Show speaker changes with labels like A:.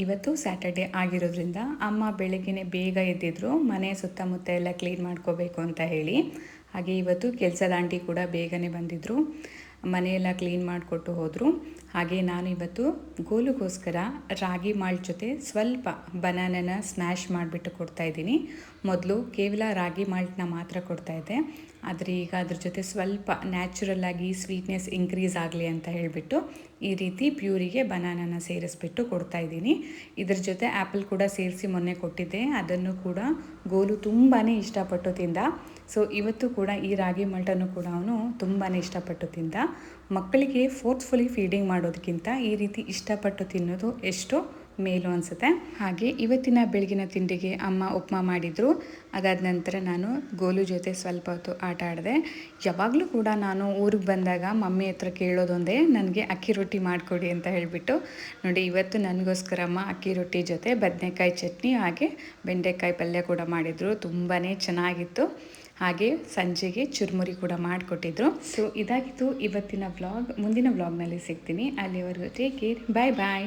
A: ಇವತ್ತು ಸ್ಯಾಟರ್ಡೆ ಆಗಿರೋದ್ರಿಂದ ಅಮ್ಮ ಬೆಳಗ್ಗೆನೇ ಬೇಗ ಎದ್ದಿದ್ರು, ಮನೆ ಸುತ್ತಮುತ್ತ ಎಲ್ಲ ಕ್ಲೀನ್ ಮಾಡ್ಕೋಬೇಕು ಅಂತ ಹೇಳಿ. ಹಾಗೆ ಇವತ್ತು ಕೆಲಸದ ಆಂಟಿ ಕೂಡ ಬೇಗನೆ ಬಂದಿದ್ದರು, ಮನೆಯೆಲ್ಲ ಕ್ಲೀನ್ ಮಾಡಿಕೊಟ್ಟು ಹೋದರು. ಹಾಗೆ ನಾನು ಇವತ್ತು ಗೋಲುಗೋಸ್ಕರ ರಾಗಿ ಮಾಲ್ಟ್ ಜೊತೆ ಸ್ವಲ್ಪ ಬನಾನನ ಸ್ಮ್ಯಾಶ್ ಮಾಡಿಬಿಟ್ಟು ಕೊಡ್ತಾಯಿದ್ದೀನಿ. ಮೊದಲು ಕೇವಲ ರಾಗಿ ಮಾಲ್ಟ್ನ ಮಾತ್ರ ಕೊಡ್ತಾಯಿದ್ದೆ, ಆದರೆ ಈಗ ಅದ್ರ ಜೊತೆ ಸ್ವಲ್ಪ ನ್ಯಾಚುರಲ್ಲಾಗಿ ಸ್ವೀಟ್ನೆಸ್ ಇನ್ಕ್ರೀಸ್ ಆಗಲಿ ಅಂತ ಹೇಳಿಬಿಟ್ಟು ಈ ರೀತಿ ಪ್ಯೂರಿಗೆ ಬನಾನನ ಸೇರಿಸ್ಬಿಟ್ಟು ಕೊಡ್ತಾಯಿದ್ದೀನಿ. ಇದ್ರ ಜೊತೆ ಆ್ಯಪಲ್ ಕೂಡ ಸೇರಿಸಿ ಮೊನ್ನೆ ಕೊಟ್ಟಿದ್ದೆ, ಅದನ್ನು ಕೂಡ ಗೋಲು ತುಂಬಾ ಇಷ್ಟಪಟ್ಟು ತಿಂದ. ಸೊ ಇವತ್ತು ಕೂಡ ಈ ರಾಗಿ ಮಾಲ್ಟನ್ನು ಕೂಡ ಅವನು ತುಂಬಾ ಇಷ್ಟಪಟ್ಟು ತಿಂದ. ಮಕ್ಕಳಿಗೆ ಫೋರ್ಸ್ಫುಲಿ ಫೀಡಿಂಗ್ ಮಾಡೋದಕ್ಕಿಂತ ಈ ರೀತಿ ಇಷ್ಟಪಟ್ಟು ತಿನ್ನೋದು ಎಷ್ಟೋ ಮೇಲು ಅನಿಸುತ್ತೆ. ಹಾಗೆ ಇವತ್ತಿನ ಬೆಳಗಿನ ತಿಂಡಿಗೆ ಅಮ್ಮ ಉಪ್ಮಾ ಮಾಡಿದರು. ಅದಾದ ನಂತರ ನಾನು ಗೋಲು ಜೊತೆ ಸ್ವಲ್ಪ ಹೊತ್ತು ಆಟ ಆಡಿದೆ. ಯಾವಾಗಲೂ ಕೂಡ ನಾನು ಊರಿಗೆ ಬಂದಾಗ ಮಮ್ಮಿ ಹತ್ರ ಕೇಳೋದೊಂದೇ, ನನಗೆ ಅಕ್ಕಿ ರೊಟ್ಟಿ ಮಾಡಿಕೊಡಿ ಅಂತ ಹೇಳಿಬಿಟ್ಟು. ನೋಡಿ, ಇವತ್ತು ನನಗೋಸ್ಕರ ಅಮ್ಮ ಅಕ್ಕಿ ರೊಟ್ಟಿ ಜೊತೆ ಬದನೆಕಾಯಿ ಚಟ್ನಿ ಹಾಗೆ ಬೆಂಡೆಕಾಯಿ ಪಲ್ಯ ಕೂಡ ಮಾಡಿದರು. ತುಂಬಾ ಚೆನ್ನಾಗಿತ್ತು. ಹಾಗೆ ಸಂಜೆಗೆ ಚುರುಮುರಿ ಕೂಡ ಮಾಡಿಕೊಟ್ಟಿದ್ರು. ಸೊ ಇದಾಗಿತ್ತು ಇವತ್ತಿನ ವ್ಲಾಗ್. ಮುಂದಿನ ವ್ಲಾಗ್ನಲ್ಲಿ ಸಿಗ್ತೀನಿ. ಅಲ್ಲಿವರೆಗೂ ಟೇಕ್ ಕೇರ್, ಬಾಯ್ ಬಾಯ್.